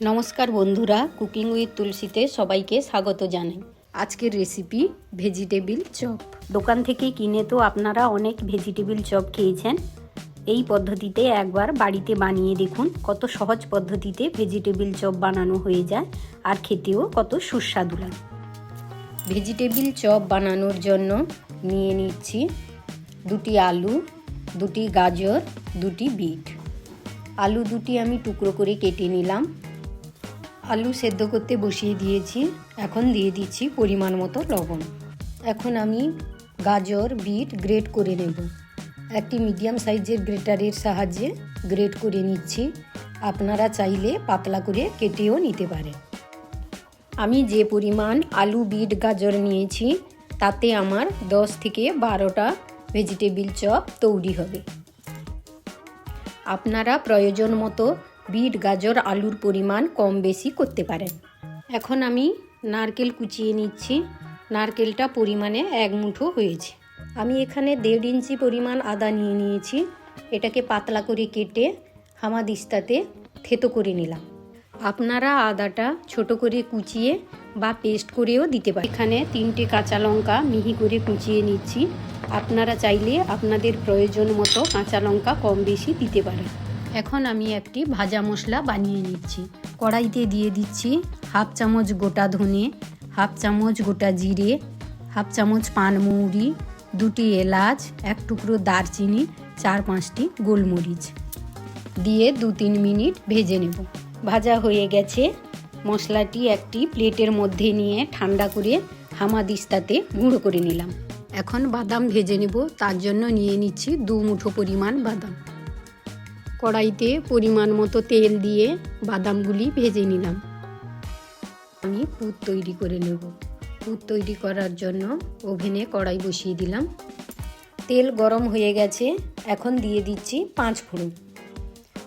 নমস্কার বন্ধুরা, cooking with তুলসীতে সবাইকে স্বাগত জানাই। আজকের রেসিপি ভেজিটেবিল চপ। দোকান থেকে কিনে তো আপনারা অনেক ভেজিটেবিল চপ খেয়েছেন। এই পদ্ধতিতে একবার বাড়িতে বানিয়ে দেখুন, কত সহজ পদ্ধতিতে ভেজিটেবিল চপ বানানো হয়ে যায় আর খেতেও কত সুস্বাদু লাগে। ভেজিটেবিল চপ বানানোর জন্য নিয়ে নিচ্ছি 2টি আলু, 2টি গাজর, 2টি বিট। আলু 2টি আমি টুকরো করে কেটে নিলাম। আলু সেদ্ধ করতে বসিয়ে দিয়েছি। এখন দিয়ে দিচ্ছি পরিমাণ মতো লবণ। এখন আমি গাজর বিট গ্রেট করে নেব। একটি মিডিয়াম সাইজের গ্রেটারের সাহায্যে গ্রেট করে নিচ্ছি। আপনারা চাইলে পাতলা করে কেটেও নিতে পারেন। আমি যে পরিমাণ আলু বিট গাজর নিয়েছি তাতে আমার 10 থেকে 12টা ভেজিটেবিল চপ তৈরি হবে। আপনারা প্রয়োজন মতো বিট গাজর আলুর পরিমাণ কম বেশি করতে পারেন। এখন আমি নারকেল কুচিয়ে নিচ্ছি। নারকেলটা পরিমাণে 1 মুঠো হয়েছে। আমি এখানে 1.5 ইঞ্চি পরিমাণ আদা নিয়ে নিয়েছি। এটাকে পাতলা করে কেটে হামাদিস্তাতে থেতো করে নিলাম। আপনারা আদাটা ছোট করে কুচিয়ে বা পেস্ট করেও দিতে পারেন। এখানে 3টে কাঁচা লঙ্কা মিহি করে কুচিয়ে নিচ্ছি। আপনারা চাইলে আপনাদের প্রয়োজন মতো কাঁচা লঙ্কা কম বেশি দিতে পারেন। এখন আমি একটি ভাজা মশলা বানিয়ে নিচ্ছি। কড়াইতে দিয়ে দিচ্ছি 1/2 চামচ গোটা ধনে, 1/2 চামচ গোটা জিরে, 1/2 চামচ পানমৌরি, 2টি এলাচ, 1 টুকরো দারচিনি, 4-5টি গোলমরিচ দিয়ে 2-3 মিনিট ভেজে নেব। ভাজা হয়ে গেছে। মশলাটি একটি প্লেটের মধ্যে নিয়ে ঠান্ডা করে হামাদিস্তাতে গুঁড়ো করে নিলাম। এখন বাদাম ভেজে নেব। তার জন্য নিয়ে নিচ্ছি 2 মুঠো পরিমাণ বাদাম। কড়াইতে পরিমাণ মতো তেল দিয়ে বাদামগুলি ভেজে নিলাম। আমি পুর তৈরি করে নেব। পুর তৈরি করার জন্য ওভেনে কড়াই বসিয়ে দিলাম। তেল গরম হয়ে গেছে। এখন দিয়ে দিচ্ছি 5 ফোড়ন।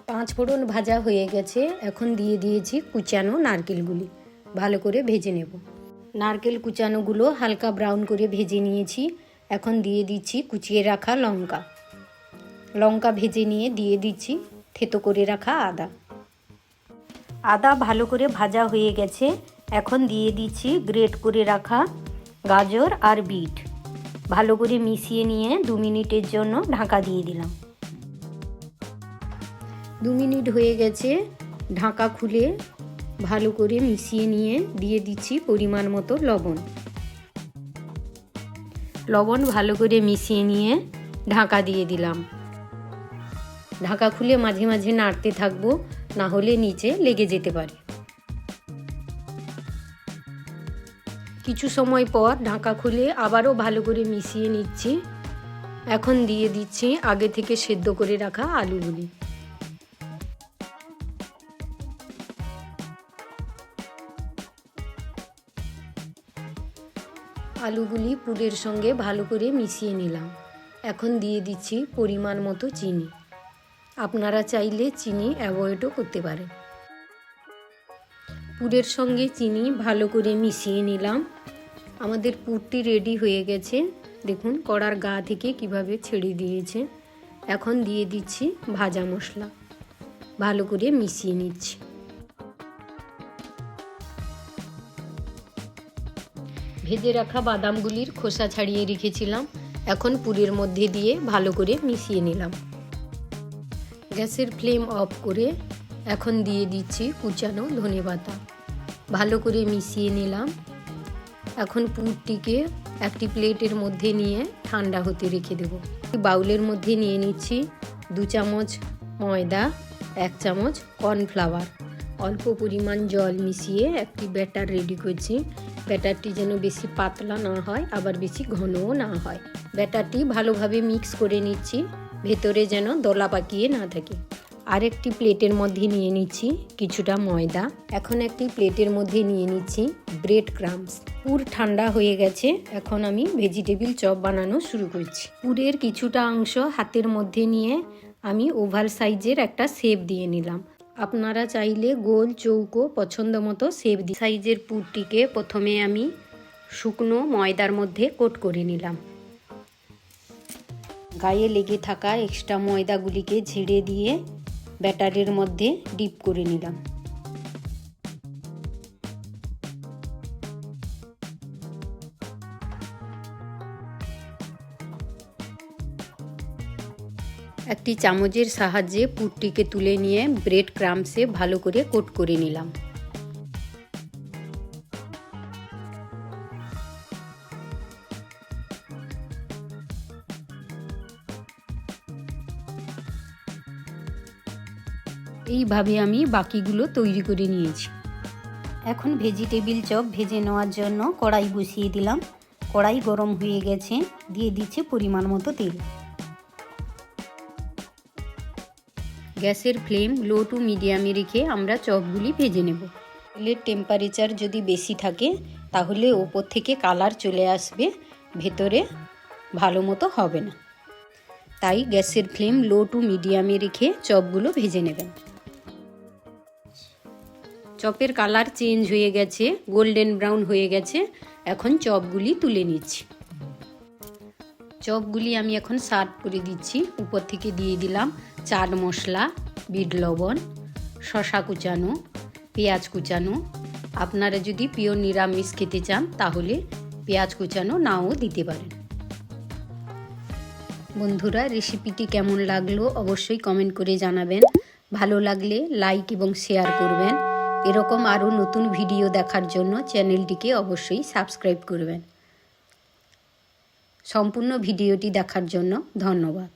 5 ফোড়ন ভাজা হয়ে গেছে। এখন দিয়ে দিয়েছি কুচানো নারকেলগুলি। ভালো করে ভেজে নেব। নারকেল কুচানোগুলো হালকা ব্রাউন করে ভেজে নিয়েছি। এখন দিয়ে দিচ্ছি কুচিয়ে রাখা লঙ্কা। লঙ্কা ভেজে নিয়ে দিয়ে দিচ্ছি থেতো করে রাখা আদা। আদা ভালো করে ভাজা হয়ে গেছে। এখন দিয়ে দিচ্ছি গ্রেট করে রাখা গাজর আর বিট। ভালো করে মিশিয়ে নিয়ে 2 মিনিটের জন্য ঢাকা দিয়ে দিলাম। 2 মিনিট হয়ে গেছে। ঢাকা খুলে ভালো করে মিশিয়ে নিয়ে দিয়ে দিচ্ছি পরিমাণ মতো লবণ। লবণ ভালো করে মিশিয়ে নিয়ে ঢাকা দিয়ে দিলাম। ঢাকা খুলে মাঝে মাঝে নাড়তে থাকবো, না হলে নিচে লেগে যেতে পারে। কিছু সময় পর ঢাকা খুলে আবারও ভালো করে মিশিয়ে নিচ্ছি। এখন দিয়ে দিচ্ছি আগে থেকে সেদ্ধ করে রাখা আলুগুলি। আলুগুলি পুরের সঙ্গে ভালো করে মিশিয়ে নিলাম। এখন দিয়ে দিচ্ছি পরিমাণ মতো চিনি। আপনারা চাইলে চিনি অ্যাভয়েডও করতে পারেন। পুরের সঙ্গে চিনি ভালো করে মিশিয়ে নিলাম। আমাদের পুরটি রেডি হয়ে গেছে। দেখুন কড়ার গা থেকে কিভাবে ছেড়ে দিয়েছে। এখন দিয়ে দিচ্ছি ভাজা মশলা। ভালো করে মিশিয়ে নিচ্ছি। ভেজে রাখা বাদামগুলির খোসা ছাড়িয়ে রেখেছিলাম। এখন পুরের মধ্যে দিয়ে ভালো করে মিশিয়ে নিলাম। গ্যাসের ফ্লেম অফ করে এখন দিয়ে দিচ্ছি কুচানো ধনেপাতা। ভালো করে মিশিয়ে নিলাম। এখন পুরটিকে একটি প্লেটের মধ্যে নিয়ে ঠান্ডা হতে রেখে দেব। বাউলের মধ্যে নিয়ে নিচ্ছি 2 চামচ ময়দা, 1 চামচ কর্নফ্লাওয়ার, অল্প পরিমাণ জল মিশিয়ে একটি ব্যাটার রেডি করছি। ব্যাটারটি যেন বেশি পাতলা না হয় আবার বেশি ঘনও না হয়। ব্যাটারটি ভালোভাবে মিক্স করে নিচ্ছি, ভেতরে যেন দলা পাকিয়ে না থাকে। আরেকটি প্লেটের মধ্যে নিয়ে নিচ্ছি কিছুটা ময়দা। এখন একটি প্লেটের মধ্যে নিয়ে নিচ্ছি ব্রেড ক্রাম্বস। পুর ঠান্ডা হয়ে গেছে। এখন আমি ভেজিটেবিল চপ বানানো শুরু করছি। পুরের কিছুটা অংশ হাতের মধ্যে নিয়ে আমি ওভাল সাইজের একটা শেপ দিয়ে নিলাম। আপনারা চাইলে গোল চৌকো পছন্দ মতো শেপ দিই। সাইজের পুরটিকে প্রথমে আমি শুকনো ময়দার মধ্যে কোট করে নিলাম। গায়ে লেগে থাকা এক্সট্রা ময়দাগুলিকে ঝেড়ে দিয়ে ব্যাটারের মধ্যে ডিপ করে নিলাম। একটি চামচের সাহায্যে পুরটিকে তুলে নিয়ে ব্রেড ক্রাম্বসে ভালো করে কোট করে নিলাম। এইভাবে আমি বাকিগুলো তৈরি করে নিয়েছি। এখন ভেজিটেবিল চপ ভেজে নেওয়ার জন্য কড়াই বসিয়ে দিলাম। কড়াই গরম হয়ে গেছে, দিয়ে দিচ্ছি পরিমাণ মতো তেল। গ্যাসের ফ্লেম লো টু মিডিয়ামে রেখে আমরা চপগুলি ভেজে নেব। তেলের টেম্পারেচার যদি বেশি থাকে তাহলে ওপর থেকে কালার চলে আসবে, ভেতরে ভালো মতো হবে না। তাই গ্যাসের ফ্লেম লো টু মিডিয়ামে রেখে চপগুলো ভেজে নেবেন। চপের কালার চেঞ্জ হয়ে গেছে, গোল্ডেন ব্রাউন হয়ে গেছে। এখন চপগুলি তুলে নিচ্ছি। চপগুলি আমি এখন সার্ভ করে দিচ্ছি। উপর থেকে দিয়ে দিলাম চাট মশলা, বিট লবণ, শসা কুচানো, পেঁয়াজ কুচানো। আপনারা যদি পিওর নিরামিষ খেতে চান তাহলে পেঁয়াজ কুচানো নাও দিতে পারেন। বন্ধুরা, রেসিপিটি কেমন লাগলো অবশ্যই কমেন্ট করে জানাবেন। ভালো লাগলে লাইক এবং শেয়ার করবেন। এরকম আরও নতুন ভিডিও দেখার জন্য চ্যানেলটিকে অবশ্যই সাবস্ক্রাইব করবেন। সম্পূর্ণ ভিডিওটি দেখার জন্য ধন্যবাদ।